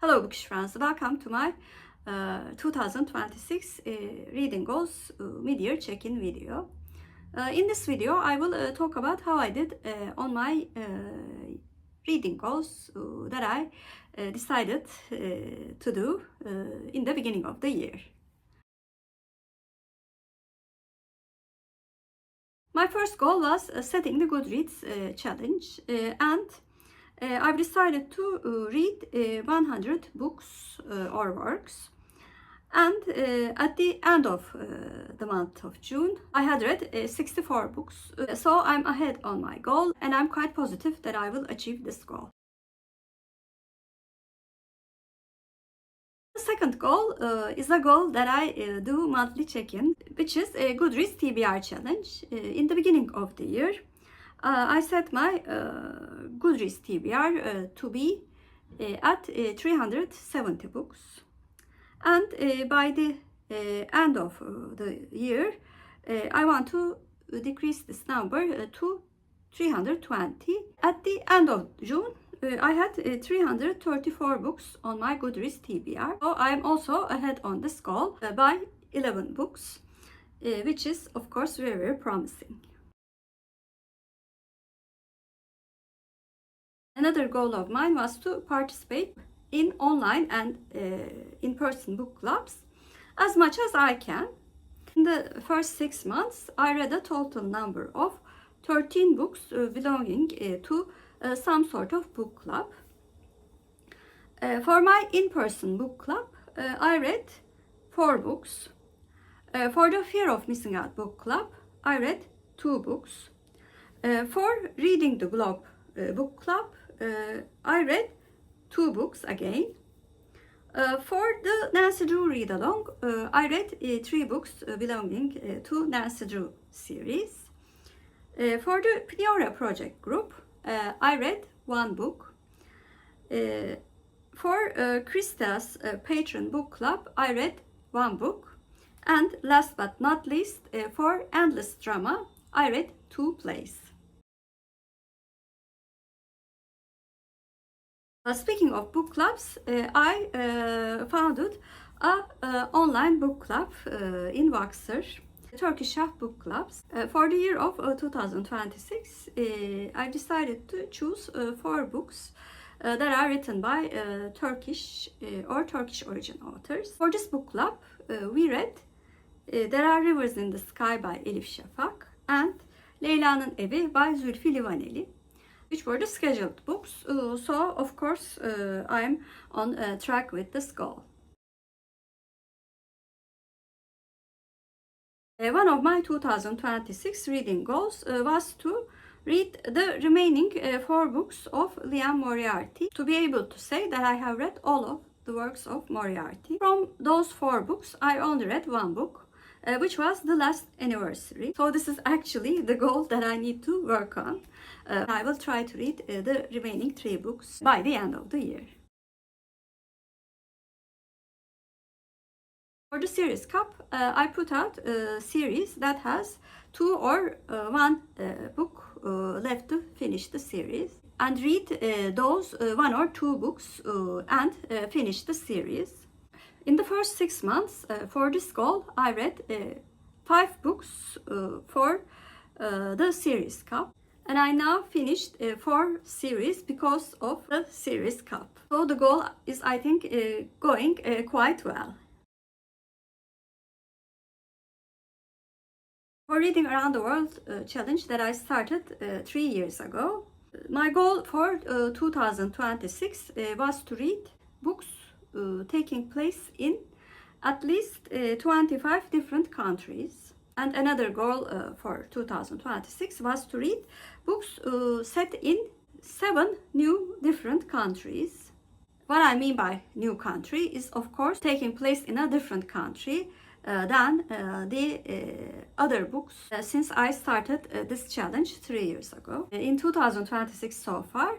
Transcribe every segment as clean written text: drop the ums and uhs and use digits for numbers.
Hello Bookish friends, welcome to my 2026 Reading Goals Midyear check-in video. In this video I will talk about how I did on my reading goals that I decided to do in the beginning of the year. My first goal was setting the Goodreads challenge and I've decided to read 100 books or works, and at the end of the month of June I had read 64 books, so I'm ahead on my goal and I'm quite positive that I will achieve this goal. The second goal is a goal that I do monthly check-in, which is a Goodreads TBR challenge. In the beginning of the year I set my Goodreads TBR to be at 370 books, and by the end of the year I want to decrease this number to 320. At the end of June I had 334 books on my Goodreads TBR, so I am also ahead on this goal by 11 books, which is of course very promising. Another goal of mine was to participate in online and in-person book clubs as much as I can. In the first 6 months, I read a total number of 13 books belonging to some sort of book club. For my in-person book club, I read 4 books. For the Fear of Missing Out book club, I read 2 books. For Reading the Globe book club, I read 2 books again. For the Nancy Drew Read-Along, I read 3 books belonging to Nancy Drew series. For the Pineiro project group, I read 1 book. For Krista's patron book club, I read 1 book. And last but not least, for Endless Drama, I read 2 plays. Speaking of book clubs, I founded a online book club in Voxer, Turkish Shelf book clubs. For the year of 2026, I decided to choose 4 books that are written by Turkish or Turkish origin authors. For this book club, we read There Are Rivers in the Sky by Elif Şafak and Leyla'nın Evi by Zülfü Livaneli, which were the scheduled books, so of course I'm on track with this goal. One of my 2026 reading goals was to read the remaining 4 books of Liane Moriarty, to be able to say that I have read all of the works of Moriarty. From those 4 books, I only read 1 book, which was The Last Anniversary. So this is actually the goal that I need to work on. I will try to read the remaining 3 books by the end of the year. For the series cup, I put out a series that has 2 or 1 book left to finish the series, and read those 1 or 2 books and finish the series. In the first 6 months for this goal, I read 5 books for the series cup, and I now finished 4 series because of the series cup. So the goal is, I think, going quite well. For Reading Around the World challenge that I started 3 years ago, my goal for 2026 was to read books taking place in at least 25 different countries. And another goal for 2026 was to read books set in 7 new different countries. What I mean by new country is, of course, taking place in a different country than the other books since I started this challenge 3 years ago. In 2026 so far,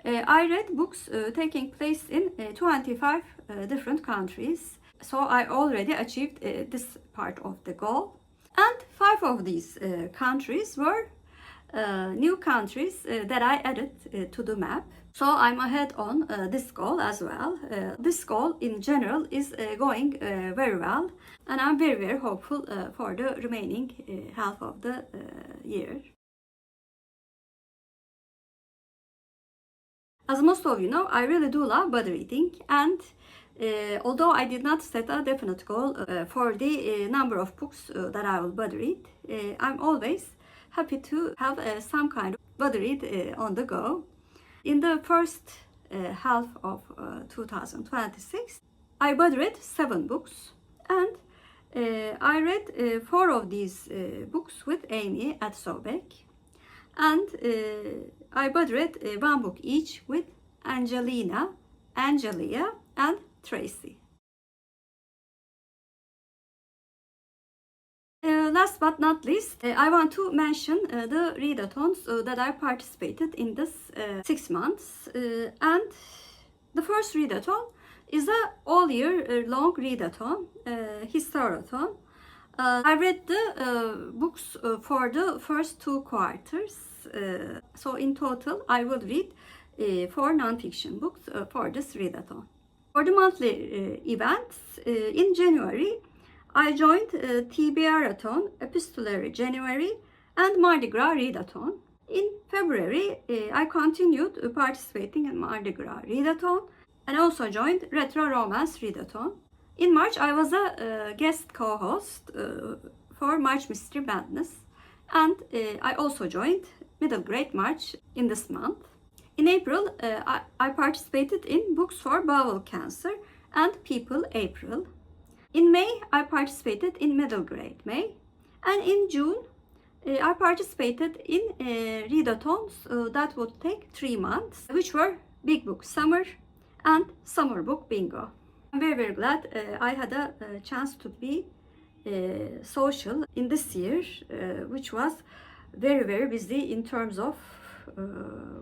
I read books taking place in 25 different countries, so I already achieved this part of the goal. And 5 of these countries were new countries that I added to the map. So I'm ahead on this goal as well. This goal in general is going very well, and I'm very hopeful for the remaining half of the year. As most of you know, I really do love body reading, and although I did not set a definite goal for the number of books that I will body read, I'm always happy to have some kind of body read on the go. In the first half of 2026, I body read 7 books, and I read 4 of these books with Amy at Sobek, and I body read 1 book each with Angelia, and Tracy. Last but not least, I want to mention the readathons that I participated in this 6 months. And the first readathon is a all year long readathon, historathon. I read the books for the first 2 quarters. So in total, I will read 4 non-fiction books for this readathon. For the monthly events, in January, I joined TBR-athon, Epistolary January, and Mardi Gras Readathon. In February, I continued participating in Mardi Gras Readathon and also joined Retro Romance Readathon. In March, I was a guest co-host for March Mystery Madness, and I also joined Middle Grade March in this month. In April, I participated in Books for Bowel Cancer and People April. In May, I participated in Middle Grade May, and in June, I participated in readathons that would take 3 months, which were Big Book Summer and Summer Book Bingo. I'm very glad I had a chance to be social in this year, which was very busy in terms of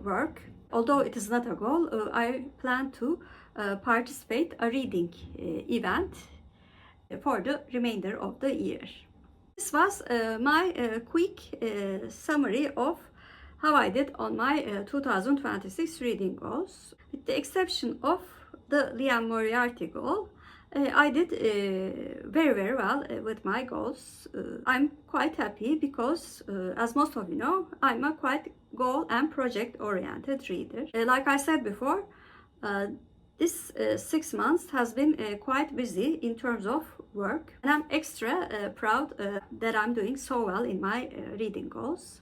work. Although it is not a goal, I plan to participate a reading event for the remainder of the year. This was my quick summary of how I did on my 2026 reading goals. With the exception of the Liane Moriarty goal, I did very well with my goals. I'm quite happy because, as most of you know, I'm a quite goal and project oriented reader. Like I said before, this 6 months has been quite busy in terms of work, and I'm extra proud that I'm doing so well in my reading goals.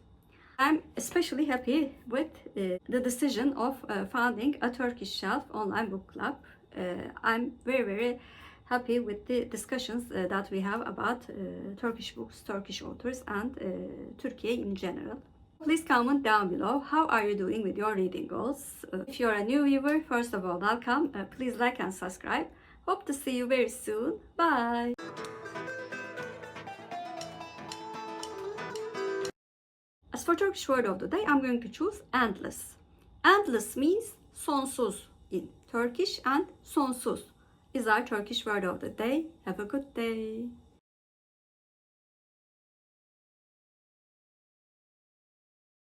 I'm especially happy with the decision of founding a Turkish Shelf online book club. I'm very happy with the discussions that we have about Turkish books, Turkish authors, and Turkey in general. Please comment down below how are you doing with your reading goals. If you're a new viewer, first of all, welcome. Please like and subscribe. Hope to see you very soon. Bye. As for Turkish word of the day, I'm going to choose endless. Endless means sonsuz in Turkish, and sonsuz is our Turkish word of the day. Have a good day.